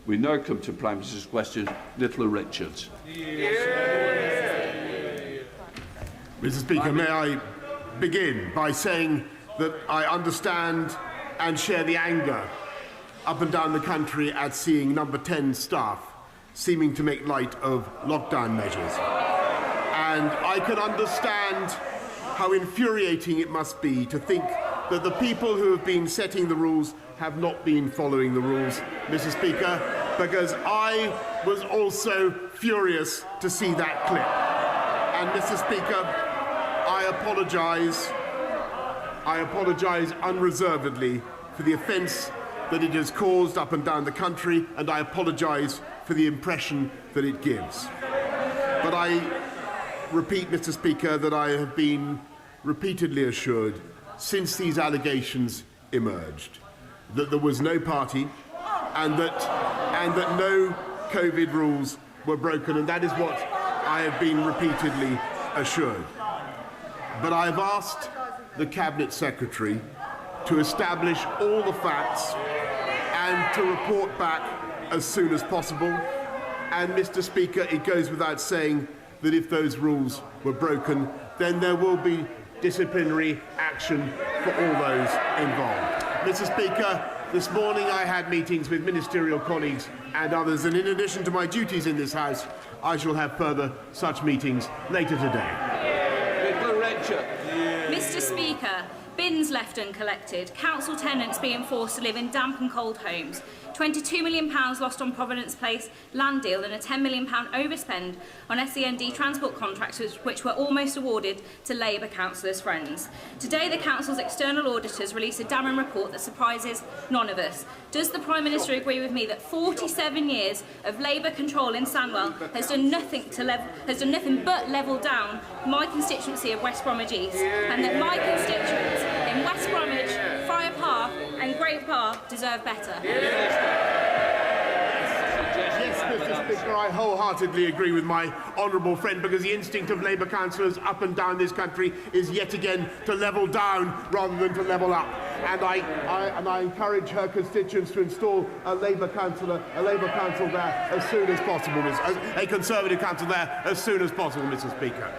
We now come to Prime Minister's question. Littler Richards. Mr. Speaker, may I begin by saying that I understand and share the anger up and down the country at seeing Number 10 staff seeming to make light of lockdown measures. And I can understand how infuriating it must be to think that the people who have been setting the rules have not been following the rules, Mr. Speaker, because I was also furious to see that clip. And, Mr. Speaker, I apologise unreservedly for the offence that it has caused up and down the country, and I apologise for the impression that it gives. But I repeat, Mr. Speaker, that I have been repeatedly assured since these allegations emerged that there was no party and that no COVID rules were broken, and that is what I have been repeatedly assured. But I have asked the Cabinet Secretary to establish all the facts and to report back as soon as possible. And, Mr. Speaker, it goes without saying that if those rules were broken, then there will be disciplinary action for all those involved. Mr. Speaker, this morning I had meetings with ministerial colleagues and others, and in addition to my duties in this House, I shall have further such meetings later today. Mr. Speaker, bins left uncollected, council tenants being forced to live in damp and cold homes, £22 million lost on Providence Place land deal, and a £10 million overspend on SEND transport contracts which were almost awarded to Labour councillors' friends. Today the council's external auditors released a damning report that surprises none of us. Does the Prime Minister agree with me that 47 years of Labour control in Sandwell has done nothing but level down my constituency of West Bromwich East, and that my constituents in West Bromwich, Friar Park and Great Park deserve better? Yes, Mr. Speaker, I wholeheartedly agree with my honourable friend, because the instinct of Labour councillors up and down this country is yet again to level down rather than to level up. And I encourage her constituents to install a Labour council there as soon as possible, a Conservative council there as soon as possible, Mr. Speaker.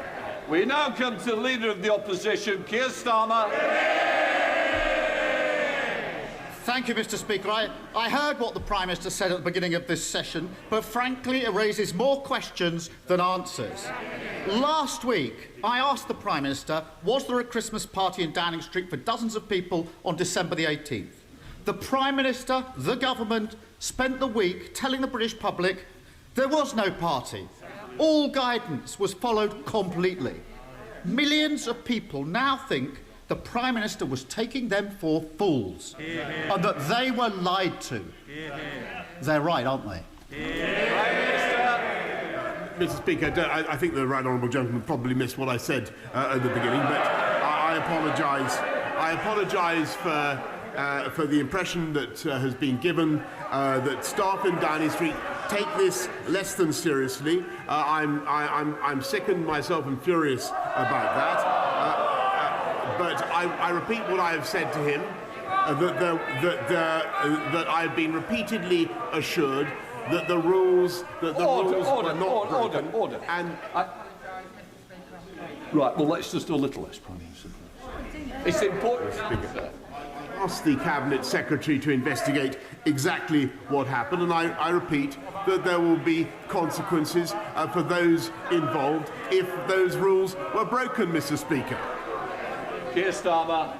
We now come to the Leader of the Opposition, Keir Starmer. Thank you, Mr. Speaker. I heard what the Prime Minister said at the beginning of this session, but frankly it raises more questions than answers. Last week, I asked the Prime Minister, was there a Christmas party in Downing Street for dozens of people on December the 18th? The Prime Minister, the government, spent the week telling the British public there was no party. All guidance was followed completely. Millions of people now think the Prime Minister was taking them for fools and that they were lied to. They're right, aren't they? Mr. Speaker, I think the right honourable gentleman probably missed what I said at the beginning, but I apologise. I apologise for the impression that has been given that staff in Downing Street take this less than seriously. I'm sickened myself and furious about that. But I repeat what I have said to him, that I've been repeatedly assured that the rules were not broken. Order. And right, well, let's just do a little less, Prime Minister. It's important. Ask the Cabinet Secretary to investigate exactly what happened, and I repeat that there will be consequences for those involved if those rules were broken, Mr. Speaker. Keir Starmer.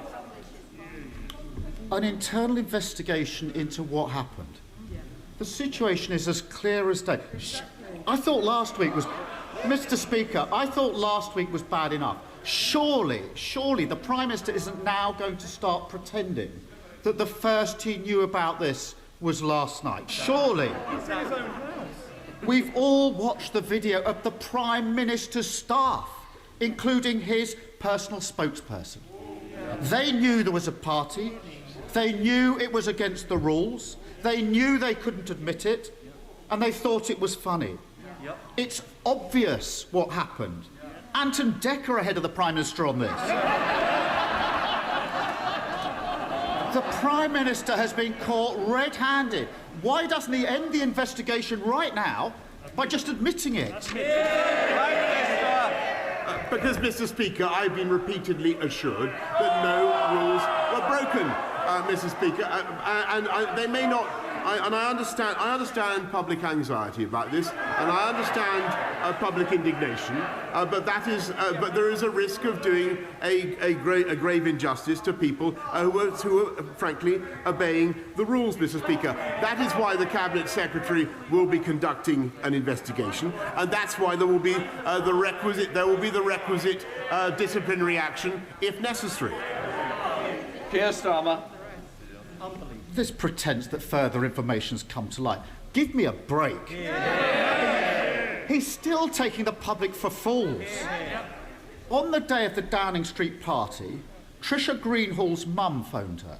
An internal investigation into what happened. The situation is as clear as day. I thought last week was... Mr. Speaker, I thought last week was bad enough. Surely the Prime Minister isn't now going to start pretending that the first he knew about this was last night. Surely. We've all watched the video of the Prime Minister's staff, including his personal spokesperson. They knew there was a party. They knew it was against the rules. They knew they couldn't admit it, and they thought it was funny. It's obvious what happened. Anton Decker ahead of the Prime Minister on this. The Prime Minister has been caught red-handed. Why doesn't he end the investigation right now by just admitting it? Because, Mr. Speaker, I've been repeatedly assured that no rules were broken, Mr. Speaker, and they may not. I understand public anxiety about this, and I understand public indignation. But there is a risk of doing a grave injustice to people who are frankly obeying the rules, Mr. Speaker. That is why the Cabinet Secretary will be conducting an investigation, and that's why there will be the requisite disciplinary action if necessary. Keir Starmer. This pretends that further information's come to light. Give me a break. He's still taking the public for fools. On the day of the Downing Street party, Tricia Greenhall's mum phoned her.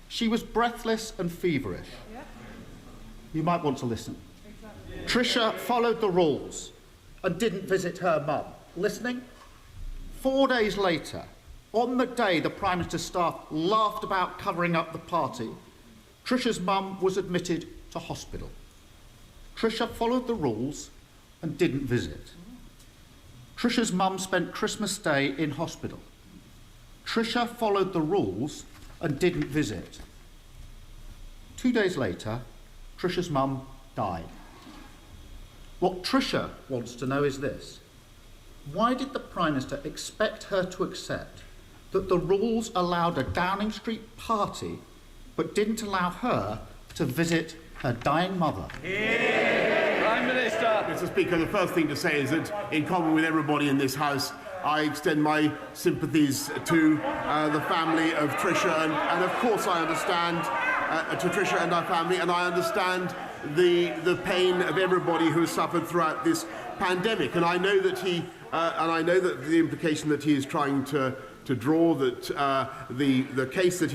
She was breathless and feverish. You might want to listen. Tricia followed the rules and didn't visit her mum. Listening? 4 days later, on the day the Prime Minister's staff laughed about covering up the party, Tricia's mum was admitted to hospital. Tricia followed the rules and didn't visit. Tricia's mum spent Christmas Day in hospital. Tricia followed the rules and didn't visit. 2 days later, Tricia's mum died. What Tricia wants to know is this: why did the Prime Minister expect her to accept that the rules allowed a Downing Street party but didn't allow her to visit her dying mother? Prime Minister. Mr. Speaker, the first thing to say is that, in common with everybody in this House, I extend my sympathies to the family of Tricia, and of course I understand to Tricia and her family, and I understand the pain of everybody who has suffered throughout this pandemic. And I know that the implication that he is trying to draw, that the case that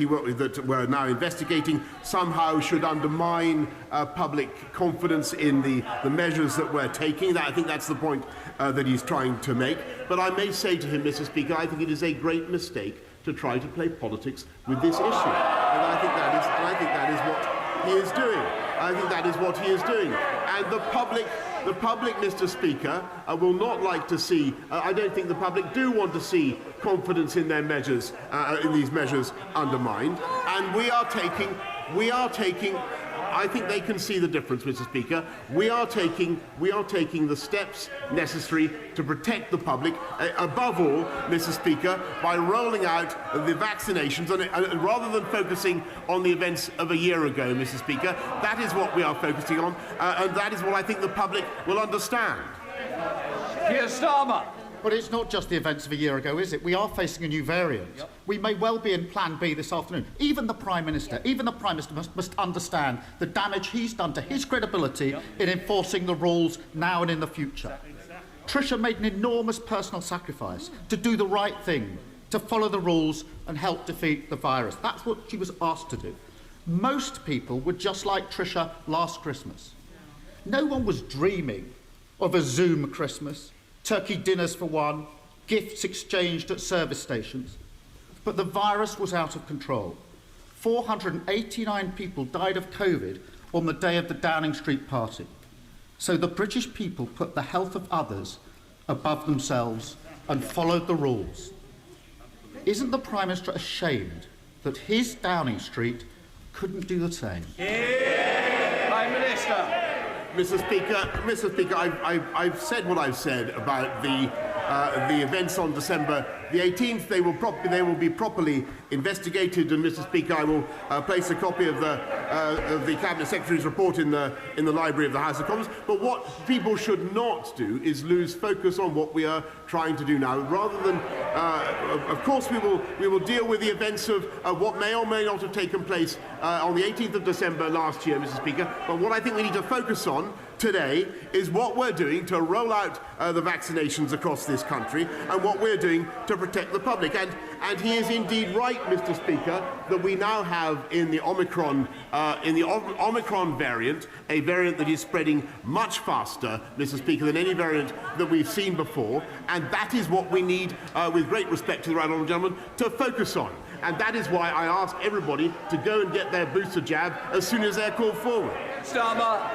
we're now investigating somehow should undermine public confidence in the measures that we're taking. I think that's the point that he's trying to make. But I may say to him, Mr. Speaker, I think it is a great mistake to try to play politics with this issue. And I think that is what he is doing. I think that is what he is doing. And the public, Mr. Speaker, will not like to see, I don't think the public do want to see confidence in their measures, in these measures undermined. And we are taking, I think they can see the difference, Mr. Speaker. We are taking the steps necessary to protect the public, above all, Mr. Speaker, by rolling out the vaccinations, and rather than focusing on the events of a year ago, Mr. Speaker. That is what we are focusing on, and that is what I think the public will understand. Keir Starmer. But it's not just the events of a year ago, is it? We are facing a new variant. Yep. We may well be in Plan B this afternoon. Even the Prime Minister, must understand the damage he's done to his credibility in enforcing the rules now and in the future. Tricia made an enormous personal sacrifice to do the right thing, to follow the rules and help defeat the virus. That's what she was asked to do. Most people were just like Tricia last Christmas. No one was dreaming of a Zoom Christmas, turkey dinners for one, gifts exchanged at service stations. But the virus was out of control. 489 people died of COVID on the day of the Downing Street party. So the British people put the health of others above themselves and followed the rules. Isn't the Prime Minister ashamed that his Downing Street couldn't do the same? Prime Minister. Mr. Speaker, I've said what I've said about the events on December the 18th. They will be properly investigated, and Mr. Speaker, I will place a copy of the Cabinet Secretary's report in the library of the House of Commons. But what people should not do is lose focus on what we are trying to do now. Rather than, of course, we will deal with the events of what may or may not have taken place on the 18th of December last year, Mr. Speaker. But what I think we need to focus on today is what we're doing to roll out the vaccinations across this country, and what we're doing to protect the public. And he is indeed right, Mr. Speaker, that we now have in the Omicron variant, a variant that is spreading much faster, Mr. Speaker, than any variant that we've seen before, and that is what we need, with great respect to the right honourable gentleman, to focus on. And that is why I ask everybody to go and get their booster jab as soon as they're called forward. Starmer.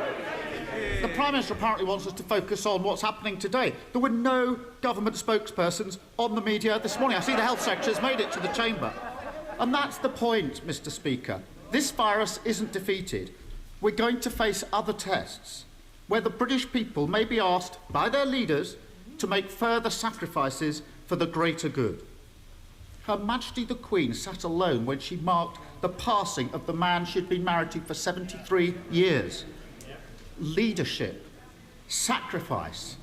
The Prime Minister apparently wants us to focus on what's happening today. There were no government spokespersons on the media this morning. I see the Health Secretary has made it to the chamber. And that's the point, Mr. Speaker. This virus isn't defeated. We're going to face other tests where the British people may be asked by their leaders to make further sacrifices for the greater good. Her Majesty the Queen sat alone when she marked the passing of the man she'd been married to for 73 years. Leadership, sacrifice,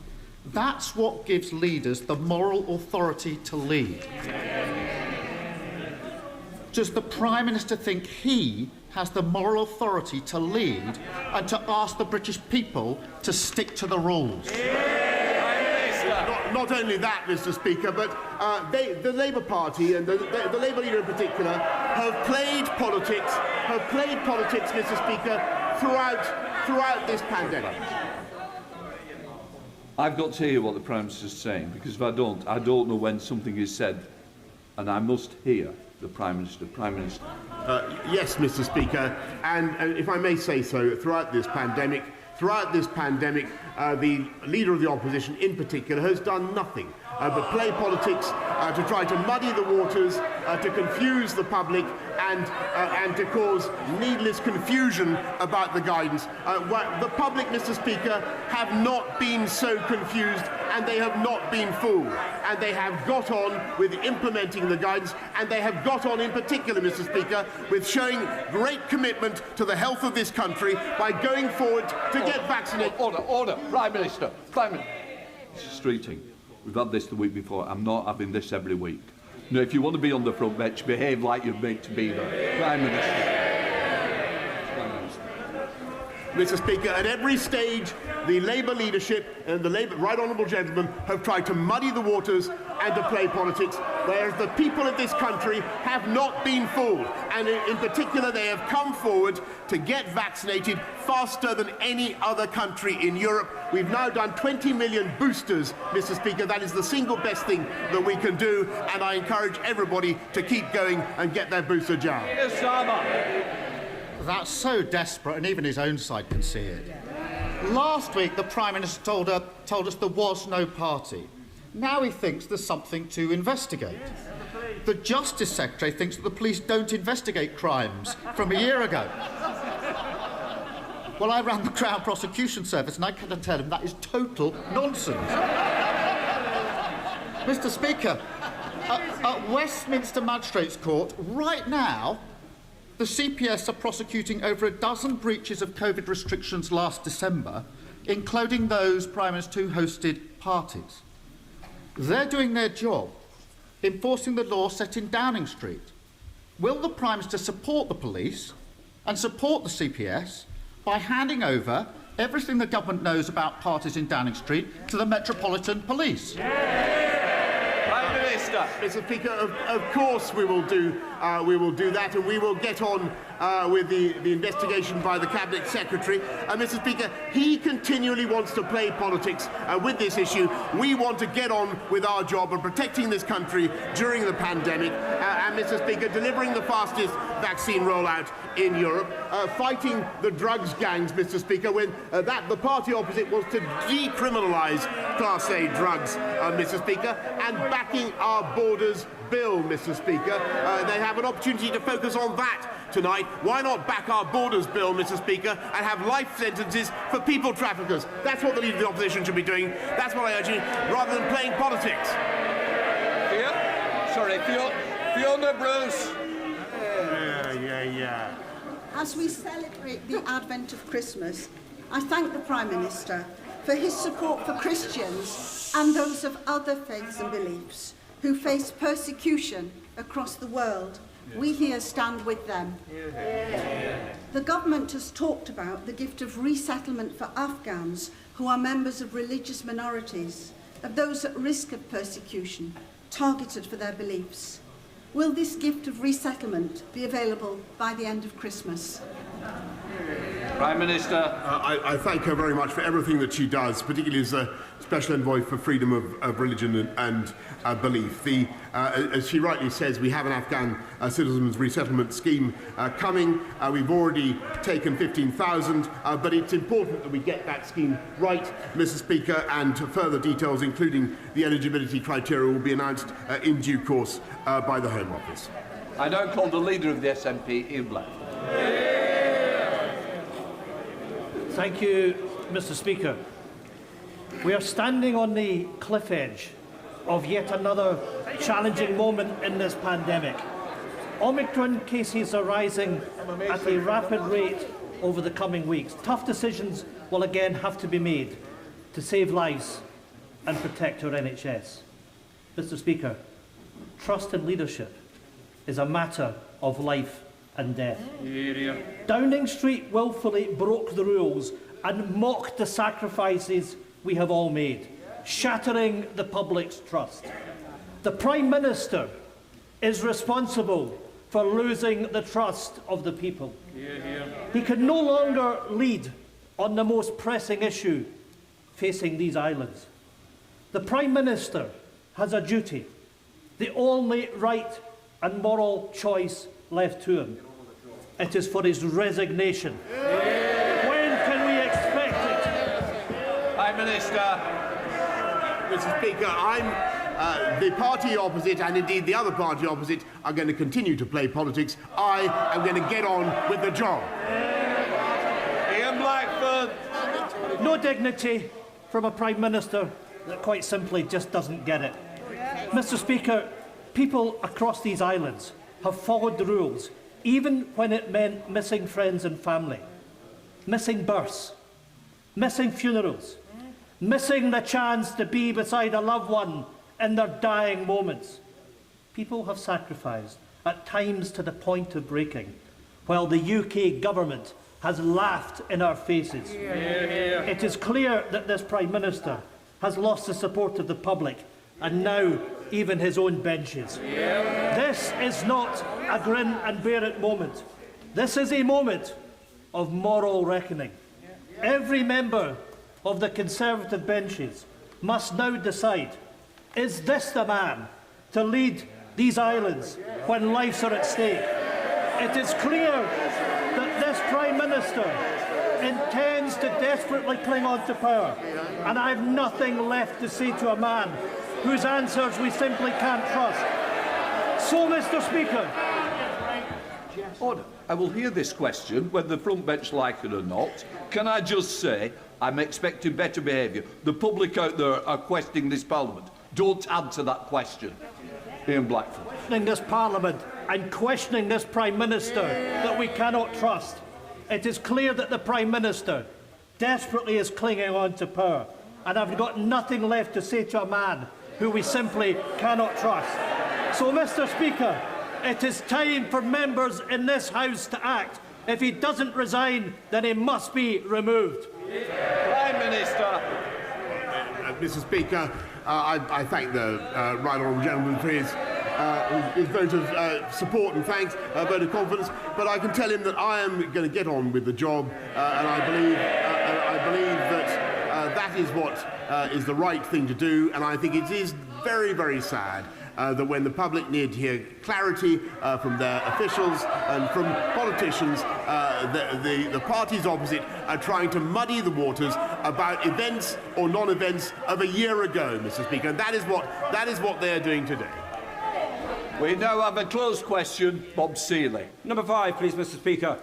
that's what gives leaders the moral authority to lead. Does the Prime Minister think he has the moral authority to lead and to ask the British people to stick to the rules? Not only that, Mr. Speaker, but the Labour Party and the Labour leader in particular have played politics, Mr. Speaker, throughout this pandemic. I've got to hear what the Prime Minister is saying, because if I don't know when something is said, and I must hear the Prime Minister. Prime Minister. Yes, Mr. Speaker, and if I may say so, throughout this pandemic, the Leader of the Opposition in particular has done nothing but play politics to try to muddy the waters, to confuse the public and to cause needless confusion about the guidance. The public, Mr. Speaker, have not been so confused and they have not been fooled. And they have got on with implementing the guidance, and they have got on in particular, Mr. Speaker, with showing great commitment to the health of this country by going forward to get vaccinated. Order. Prime Minister. Mr. Streeting, we've had this the week before. I'm not having this every week. No, if you want to be on the front bench, behave like you're meant to be there. Prime Minister. Mr. Speaker, at every stage, the Labour leadership and the Labour right honourable gentlemen have tried to muddy the waters and to play politics, whereas the people of this country have not been fooled. And in particular, they have come forward to get vaccinated faster than any other country in Europe. We've now done 20 million boosters, Mr. Speaker. That is the single best thing that we can do, and I encourage everybody to keep going and get their booster jab. That's so desperate, and even his own side can see it. Last week, the Prime Minister told us there was no party. Now he thinks there's something to investigate. The Justice Secretary thinks that the police don't investigate crimes from a year ago. Well, I ran the Crown Prosecution Service, and I can tell him that is total nonsense. Mr. Speaker, at Westminster Magistrates Court, right now, the CPS are prosecuting over a dozen breaches of COVID restrictions last December, including those, Prime Minister, who hosted parties. They're doing their job, enforcing the law set in Downing Street. Will the Prime Minister support the police and support the CPS by handing over everything the government knows about parties in Downing Street to the Metropolitan Police? Prime Minister. Mr. Speaker, of course we will do that, and we will get on with the investigation by the Cabinet Secretary. Mr. Speaker, he continually wants to play politics with this issue. We want to get on with our job of protecting this country during the pandemic, and Mr. Speaker, delivering the fastest vaccine rollout in Europe, fighting the drugs gangs, Mr. Speaker, when the party opposite was to decriminalise Class A drugs, Mr. Speaker, and backing our borders bill, Mr. Speaker. They have an opportunity to focus on that tonight. Why not back our borders bill, Mr. Speaker, and have life sentences for people traffickers? That's what the Leader of the Opposition should be doing. That's what I urge you, rather than playing politics. Fiona Bruce. Yeah. As we celebrate the advent of Christmas, I thank the Prime Minister for his support for Christians and those of other faiths and beliefs who face persecution across the world. We here stand with them. The government has talked about the gift of resettlement for Afghans who are members of religious minorities, of those at risk of persecution, targeted for their beliefs. Will this gift of resettlement be available by the end of Christmas? Prime Minister. I thank her very much for everything that she does, particularly as a special envoy for freedom of religion and belief. As she rightly says, we have an Afghan citizens resettlement scheme coming. We've already taken 15,000, but it's important that we get that scheme right, Mr. Speaker, and further details, including the eligibility criteria, will be announced in due course by the Home Office. I now call the Leader of the SNP, Ian Black. Thank you, Mr. Speaker. We are standing on the cliff edge of yet another challenging moment in this pandemic. Omicron cases are rising at a rapid rate over the coming weeks. Tough decisions will again have to be made to save lives and protect our NHS. Mr. Speaker, trust in leadership is a matter of life and death. Downing Street willfully broke the rules and mocked the sacrifices we have all made, shattering the public's trust. The Prime Minister is responsible for losing the trust of the people. He can no longer lead on the most pressing issue facing these islands. The Prime Minister has a duty, the only right and moral choice left to him. It is for his resignation. When can we expect it? Prime Minister. Mr. Speaker, the party opposite, and indeed the other party opposite, are going to continue to play politics. I am going to get on with the job. Ian Blackford. No dignity from a Prime Minister that quite simply just doesn't get it. Mr. Speaker, people across these islands have followed the rules, even when it meant missing friends and family, missing births, missing funerals, missing the chance to be beside a loved one in their dying moments. People have sacrificed, at times to the point of breaking, while the UK government has laughed in our faces. It is clear that this Prime Minister has lost the support of the public, and now even his own benches. This is not a grin and bear it moment. This is a moment of moral reckoning. Every member of the Conservative benches must now decide, is this the man to lead these islands when lives are at stake? It is clear that this Prime Minister intends to desperately cling on to power, and I have nothing left to say to a man whose answers we simply can't trust. So, Mr. Speaker. Order. I will hear this question, whether the front bench like it or not. Can I just say, I'm expecting better behaviour. The public out there are questioning this Parliament. Don't add to that question. Ian Blackford. Questioning this Parliament and questioning this Prime Minister that we cannot trust. It is clear that the Prime Minister desperately is clinging on to power, and I've got nothing left to say to a man who we simply cannot trust. So, Mr. Speaker, it is time for members in this House to act. If he doesn't resign, then he must be removed. Prime Minister. Mr. Speaker, I thank the right honourable gentleman for his vote of support and thanks, vote of confidence. But I can tell him that I am going to get on with the job, and I believe that that is what is the right thing to do. And I think it is very, very sad that when the public need to hear clarity from their officials and from politicians, the parties opposite are trying to muddy the waters about events or non-events of a year ago, Mr. Speaker, and that is what they are doing today. We now have a closed question. Bob Seeley. Number 5, please, Mr. Speaker.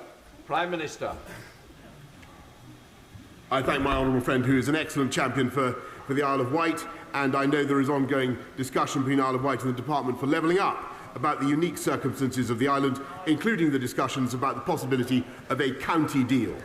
Prime Minister. I thank my honourable friend, who is an excellent champion for the Isle of Wight, and I know there is ongoing discussion between Isle of Wight and the Department for Levelling Up about the unique circumstances of the island, including the discussions about the possibility of a county deal.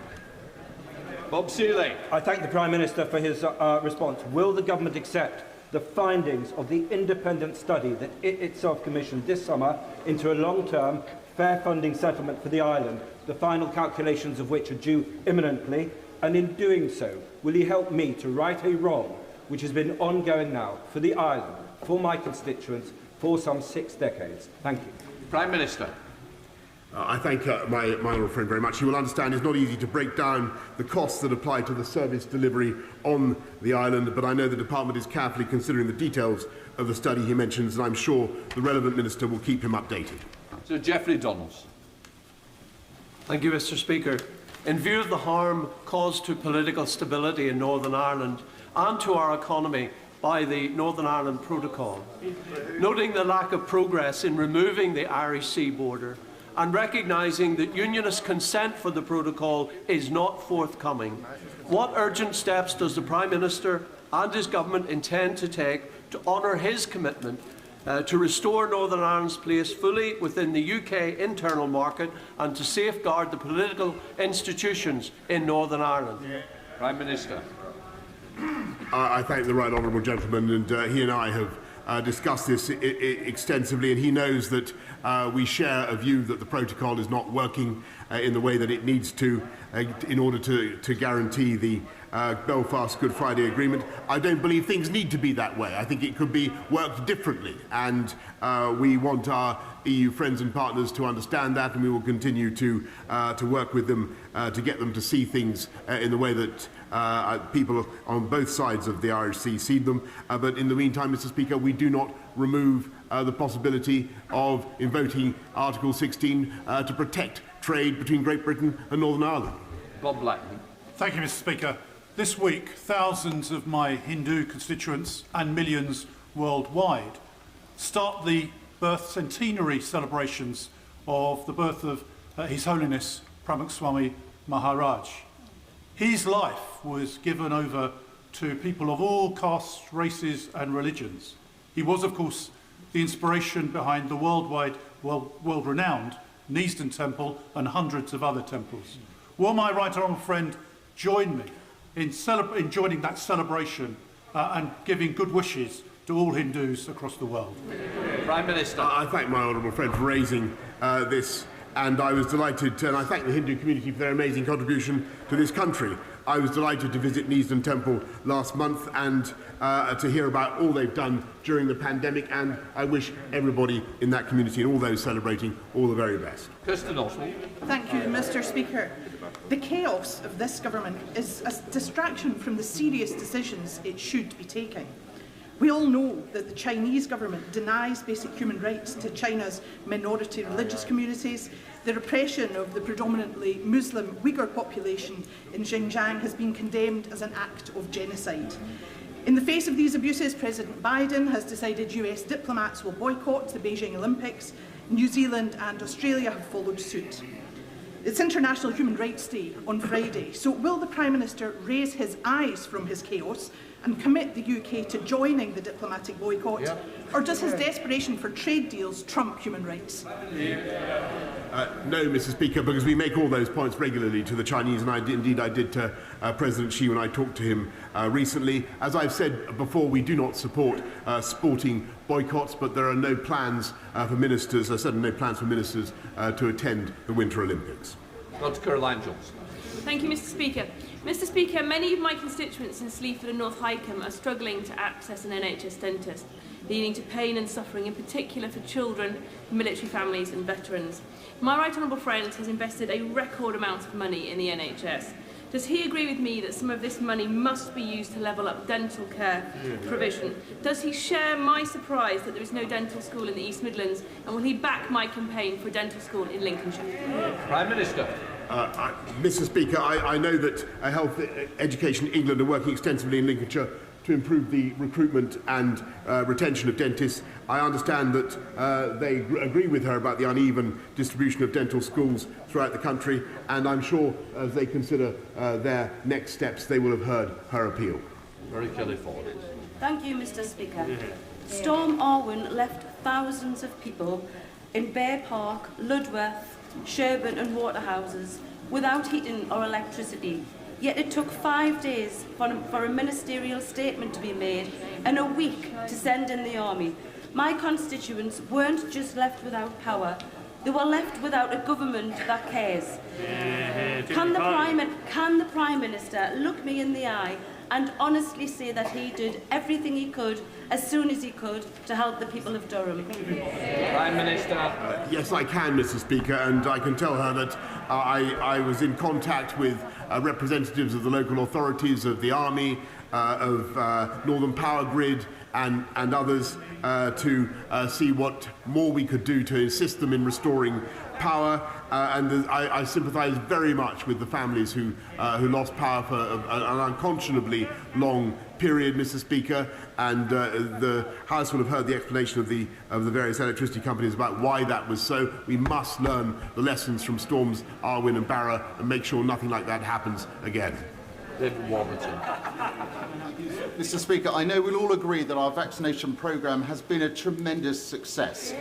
Bob Seeley. I thank the Prime Minister for his response. Will the government accept the findings of the independent study that it itself commissioned this summer into a long-term, fair funding settlement for the island, the final calculations of which are due imminently? And in doing so, will he help me to right a wrong which has been ongoing now for the island, for my constituents, for some 6 decades. Thank you. Prime Minister. I thank my honourable friend very much. You will understand it's not easy to break down the costs that apply to the service delivery on the island, but I know the Department is carefully considering the details of the study he mentions, and I'm sure the relevant minister will keep him updated. Sir Geoffrey Donalds. Thank you, Mr. Speaker. In view of the harm caused to political stability in Northern Ireland and to our economy by the Northern Ireland Protocol, noting the lack of progress in removing the Irish Sea border, and recognising that Unionist consent for the protocol is not forthcoming, what urgent steps does the Prime Minister and his government intend to take to honour his commitment to restore Northern Ireland's place fully within the UK internal market and to safeguard the political institutions in Northern Ireland? Prime Minister. I thank the right honourable gentleman, and he and I have discussed this extensively, and he knows that we share a view that the protocol is not working in the way that it needs to in order to guarantee the Belfast Good Friday Agreement. I don't believe things need to be that way. I think it could be worked differently, and we want our EU friends and partners to understand that, and we will continue to work with them to get them to see things in the way that people on both sides of the Irish Sea see them. But in the meantime, Mr. Speaker, we do not remove the possibility of invoking Article 16 to protect trade between Great Britain and Northern Ireland. Bob Blackman. Thank you, Mr. Speaker. This week, thousands of my Hindu constituents and millions worldwide start the birth centenary celebrations of the birth of His Holiness Pramukhswami Maharaj. His life was given over to people of all castes, races and religions. He was, of course, the inspiration behind the world-renowned Neasden Temple and hundreds of other temples. Will my right honourable friend join me in joining that celebration and giving good wishes to all Hindus across the world? Prime Minister. I thank my honourable friend for raising this, and I was delighted and I thank the Hindu community for their amazing contribution to this country. I was delighted to visit Neasden Temple last month and to hear about all they've done during the pandemic, and I wish everybody in that community and all those celebrating all the very best. Kirsten Oswald. Thank you, Mr. Speaker. The chaos of this government is a distraction from the serious decisions it should be taking. We all know that the Chinese government denies basic human rights to China's minority religious communities. The repression of the predominantly Muslim Uyghur population in Xinjiang has been condemned as an act of genocide. In the face of these abuses, President Biden has decided US diplomats will boycott the Beijing Olympics. New Zealand and Australia have followed suit. It's International Human Rights Day on Friday, so will the Prime Minister raise his eyes from his chaos and commit the UK to joining the diplomatic boycott? Yep. Or does his desperation for trade deals trump human rights? No, Mr. Speaker, because we make all those points regularly to the Chinese, and I did to President Xi when I talked to him recently. As I've said before, we do not support sporting boycotts, but there are no plans for ministers, certainly no plans for ministers to attend the Winter Olympics. Dr. Caroline Johnson. Thank you, Mr. Speaker. Mr. Speaker, many of my constituents in Sleaford and North Wycombe are struggling to access an NHS dentist, leading to pain and suffering, in particular for children, military families and veterans. My right honourable friend has invested a record amount of money in the NHS. Does he agree with me that some of this money must be used to level up dental care provision? Does he share my surprise that there is no dental school in the East Midlands, and will he back my campaign for a dental school in Lincolnshire? Prime Minister. Mr. Speaker, I know that Health Education England are working extensively in Lincolnshire to improve the recruitment and retention of dentists. I understand that they agree with her about the uneven distribution of dental schools throughout the country, and I'm sure as they consider their next steps, they will have heard her appeal. Very Kelly Ford. Thank you, Mr. Speaker. Storm Arwen left thousands of people in Bear Park, Ludworth, Sherburn and Waterhouses without heating or electricity. Yet it took 5 days for a ministerial statement to be made and a week to send in the army. My constituents weren't just left without power, They were left without a government that cares. Can the Prime Minister look me in the eye and honestly say that he did everything he could, as soon as he could, to help the people of Durham? Prime Minister. Yes, I can, Mr. Speaker, and I can tell her that I was in contact with representatives of the local authorities, of the Army, of Northern Power Grid, and others to see what more we could do to assist them in restoring power. And I sympathise very much with the families who lost power for an unconscionably long period, Mr. Speaker, and the House will have heard the explanation of the various electricity companies about why that was so. We must learn the lessons from storms Arwen and Barra and make sure nothing like that happens again. David Warburton. Mr. Speaker, I know we'll all agree that our vaccination programme has been a tremendous success.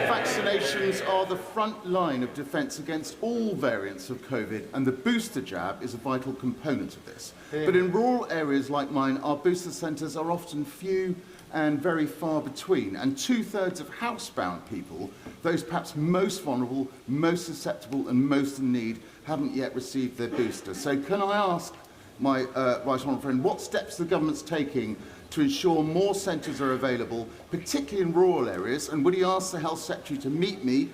Vaccinations are the front line of defence against all variants of COVID, and the booster jab is a vital component of this. But in rural areas like mine, our booster centres are often few and very far between, and 2/3 of housebound people, those perhaps most vulnerable, most susceptible and most in need, haven't yet received their booster. So can I ask my Right Honourable friend, what steps the government's taking to ensure more centres are available, particularly in rural areas, and would he ask the Health Secretary to meet me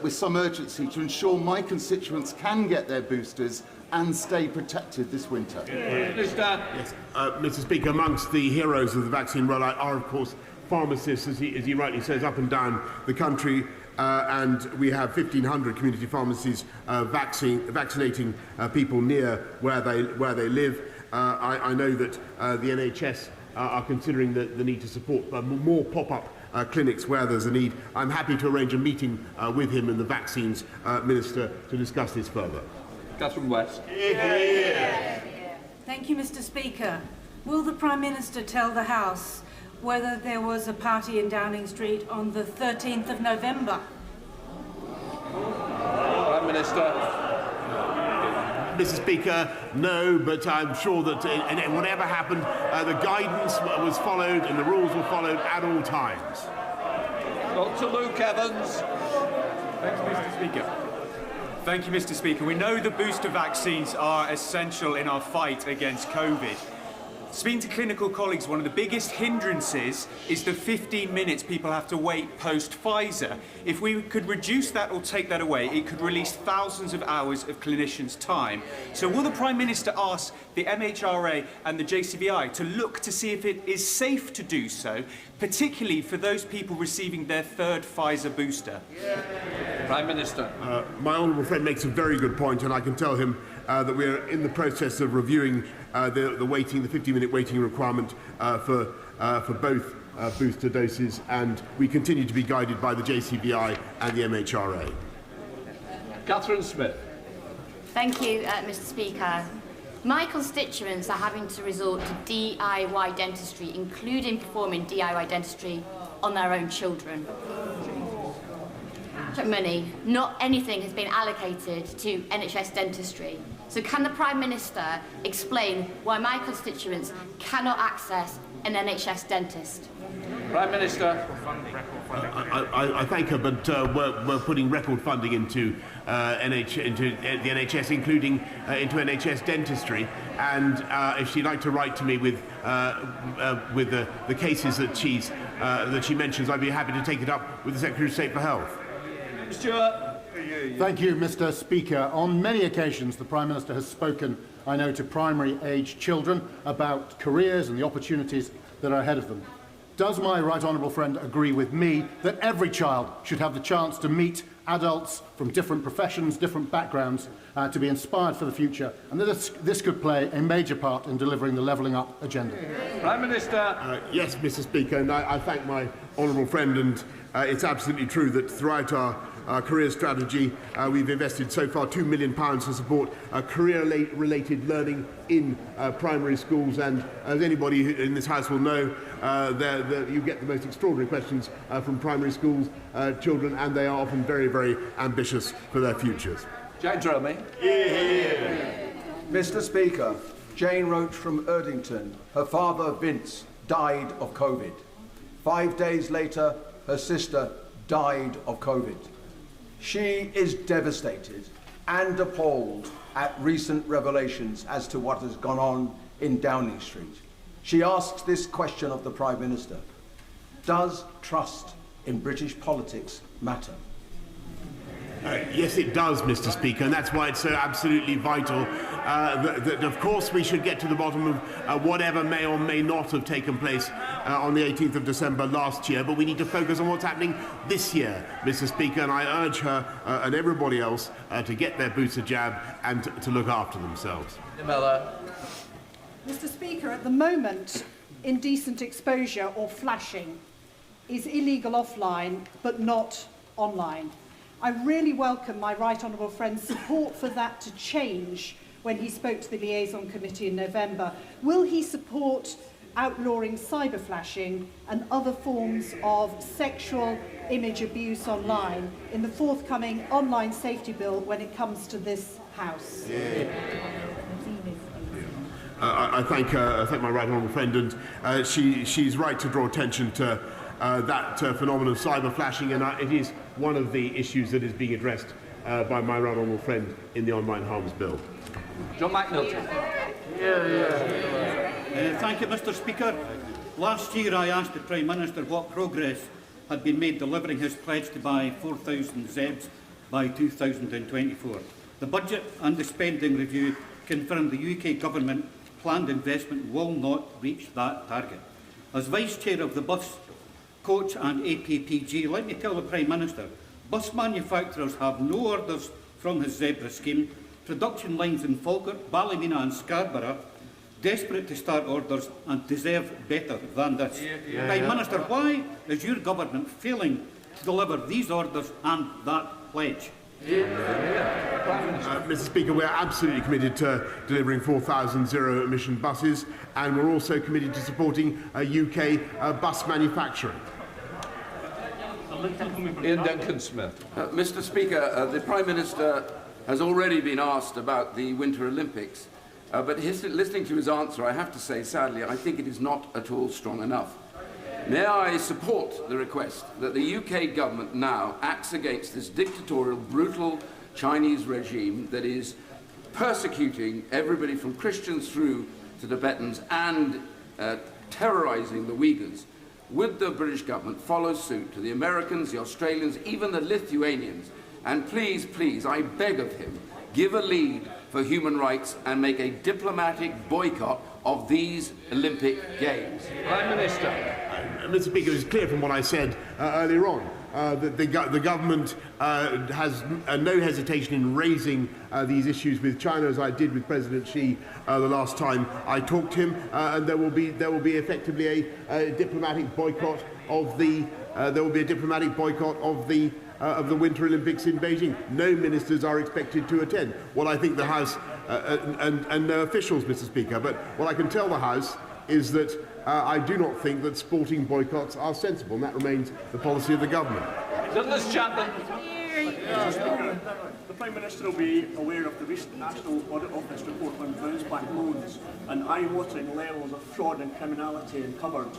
with some urgency to ensure my constituents can get their boosters and stay protected this winter? Yes, Mr. Speaker, amongst the heroes of the vaccine rollout are, of course, pharmacists, as he rightly says, up and down the country. And we have 1,500 community pharmacies vaccinating people near where they live. I know that the NHS are considering the need to support more pop-up clinics where there's a need. I'm happy to arrange a meeting with him and the Vaccines Minister to discuss this further. Catherine West. Thank you, Mr. Speaker. Will the Prime Minister tell the House whether there was a party in Downing Street on the 13th of November? Prime Minister. Mr. Speaker, no, but I'm sure that whatever happened, the guidance was followed and the rules were followed at all times. Dr. Luke Evans. Thank you, Mr. Speaker. Thank you, Mr. Speaker. We know the booster vaccines are essential in our fight against COVID. Speaking to clinical colleagues, one of the biggest hindrances is the 15 minutes people have to wait post-Pfizer. If we could reduce that or take that away, it could release thousands of hours of clinicians' time. So will the Prime Minister ask the MHRA and the JCVI to look to see if it is safe to do so, particularly for those people receiving their third Pfizer booster? Prime Minister. My honourable friend makes a very good point, and I can tell him that we are in the process of reviewing the 50-minute waiting requirement for both booster doses, and we continue to be guided by the JCVI and the MHRA. Catherine Smith. Thank you, Mr. Speaker. My constituents are having to resort to DIY dentistry, including performing DIY dentistry on their own children. Money, not anything has been allocated to NHS dentistry. So can the Prime Minister explain why my constituents cannot access an NHS dentist? Prime Minister. I thank her, but we're putting record funding into the NHS, including into NHS dentistry. And if she'd like to write to me with the cases that she mentions, I'd be happy to take it up with the Secretary of State for Health. Stuart. Thank you, Mr. Speaker. On many occasions, the Prime Minister has spoken, I know, to primary-aged children about careers and the opportunities that are ahead of them. Does my right honourable friend agree with me that every child should have the chance to meet adults from different professions, different backgrounds, to be inspired for the future, and that this could play a major part in delivering the levelling up agenda? Prime Minister. Yes, Mr. Speaker, and I thank my honourable friend, and it's absolutely true that throughout our career strategy, we've invested so far £2 million to support career-related learning in primary schools, and as anybody in this House will know, you get the most extraordinary questions from primary schools children, and they are often very, very ambitious for their futures. Jane Dromey. Mr. Speaker, Jane wrote from Erdington. Her father, Vince, died of COVID. 5 days later, her sister died of COVID. She is devastated and appalled at recent revelations as to what has gone on in Downing Street. She asks this question of the Prime Minister: does trust in British politics matter? Yes, it does, Mr. Speaker, and that's why it's so absolutely vital that, of course, we should get to the bottom of whatever may or may not have taken place on the 18th of December last year, but we need to focus on what's happening this year, Mr. Speaker, and I urge her and everybody else to get their boots a jab and to look after themselves. Mr. Speaker, at the moment, indecent exposure or flashing is illegal offline, but not online. I really welcome my right honourable friend's support for that to change when he spoke to the Liaison Committee in November. Will he support outlawing cyber flashing and other forms of sexual image abuse online in the forthcoming online safety bill when it comes to this House? I thank my right honourable friend, and she's right to draw attention to that phenomenon of cyber flashing, and it is one of the issues that is being addressed by my right honourable friend in the Online Harms Bill. John McNulty. Thank you, Mr. Speaker. Last year I asked the Prime Minister what progress had been made delivering his pledge to buy 4,000 ZEBs by 2024. The budget and the spending review confirmed the UK Government planned investment will not reach that target. As Vice Chair of the Bus, Coach and APPG, let me tell the Prime Minister, bus manufacturers have no orders from his Zebra scheme. Production lines in Falkirk, Ballymena and Scarborough, desperate to start orders and deserve better than this. Prime Minister, why is your government failing to deliver these orders and that pledge? Mr. Speaker, we're absolutely committed to delivering 4,000 zero-emission buses, and we're also committed to supporting UK bus manufacturing. Ian Duncan-Smith. Mr. Speaker, the Prime Minister has already been asked about the Winter Olympics, but listening to his answer, I have to say, sadly, I think it is not at all strong enough. May I support the request that the UK government now acts against this dictatorial, brutal Chinese regime that is persecuting everybody from Christians through to Tibetans and terrorising the Uyghurs. Would the British government follow suit to the Americans, the Australians, even the Lithuanians, and please, please, I beg of him, give a lead for human rights and make a diplomatic boycott of these Olympic Games? Prime Minister. Mr. Speaker, it's clear from what I said earlier on that the government has no hesitation in raising these issues with China, as I did with President Xi the last time I talked to him, and there will be effectively a diplomatic boycott of the of the Winter Olympics in Beijing. No ministers are expected to attend. What I think the House and no officials, Mr. Speaker, but what I can tell the House is that I do not think that sporting boycotts are sensible, and that remains the policy of the government. Douglas Chapman. The Prime Minister will be aware of the recent National Audit Office report on bounce-back loans and eye-watering levels of fraud and criminality uncovered.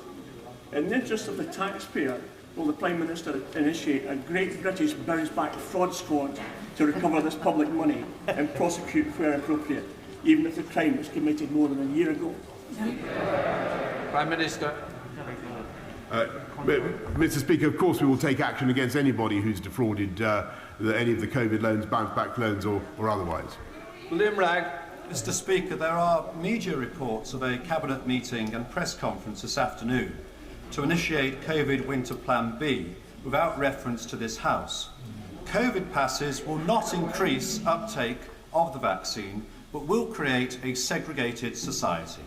In the interest of the taxpayer, will the Prime Minister initiate a Great British Bounce-Back Fraud Squad to recover this public money and prosecute where appropriate, even if the crime was committed more than a year ago? Prime Minister. Mr. Speaker, of course we will take action against anybody who's defrauded any of the COVID loans, bounce-back loans or otherwise. William Ragg. Mr. Speaker, there are media reports of a Cabinet meeting and press conference this afternoon to initiate COVID Winter Plan B without reference to this House. COVID passes will not increase uptake of the vaccine, but will create a segregated society.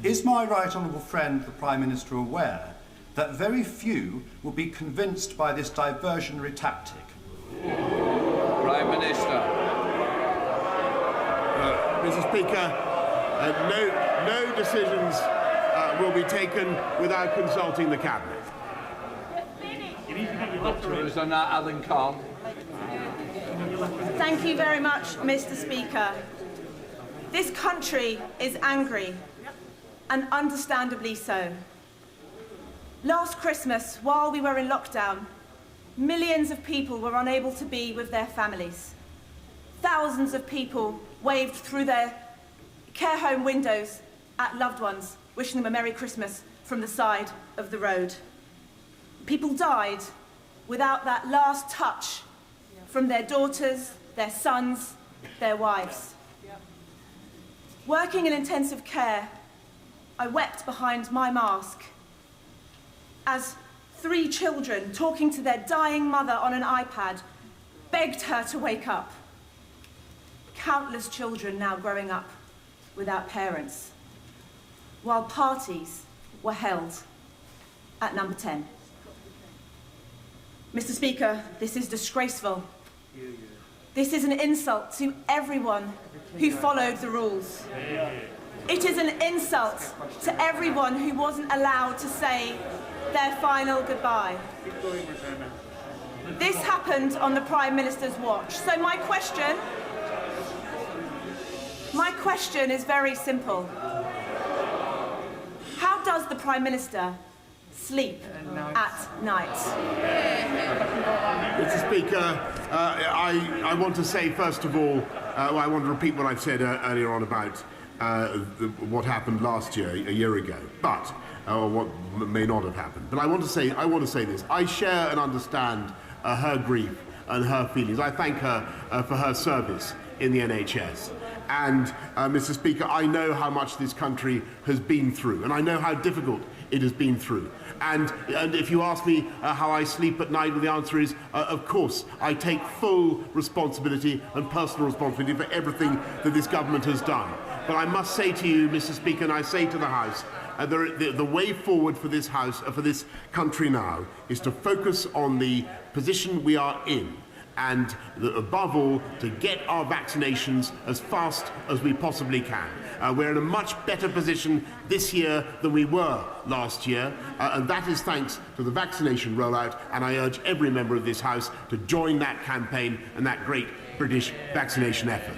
Is my right honourable friend, the Prime Minister, aware that very few will be convinced by this diversionary tactic? Prime Minister. Mr. Speaker, no decisions will be taken without consulting the Cabinet. Alan Khan. Thank you very much, Mr. Speaker. This country is angry, and understandably so. Last Christmas, while we were in lockdown, millions of people were unable to be with their families. Thousands of people waved through their care home windows at loved ones, wishing them a Merry Christmas from the side of the road. People died without that last touch from their daughters, their sons, their wives. Working in intensive care, I wept behind my mask as 3 children, talking to their dying mother on an iPad, begged her to wake up. Countless children now growing up without parents, while parties were held at number 10. Mr. Speaker, this is disgraceful. This is an insult to everyone who followed the rules. It is an insult to everyone who wasn't allowed to say their final goodbye. This happened on the Prime Minister's watch. So my question is very simple. How does the Prime Minister sleep at night? Mr. Speaker, I want to say, first of all, I want to repeat what I've said earlier on about what happened last year, a year ago, but or what may not have happened. But I want to say this. I share and understand her grief and her feelings. I thank her for her service in the NHS. And, Mr. Speaker, I know how much this country has been through, and I know how difficult it has been through. And if you ask me how I sleep at night, well, the answer is, of course, I take full responsibility and personal responsibility for everything that this government has done. But I must say to you, Mr. Speaker, and I say to the House, the way forward for this House, for this country now, is to focus on the position we are in, and above all, to get our vaccinations as fast as we possibly can. We're in a much better position this year than we were last year, and that is thanks to the vaccination rollout, and I urge every member of this House to join that campaign and that great British vaccination effort.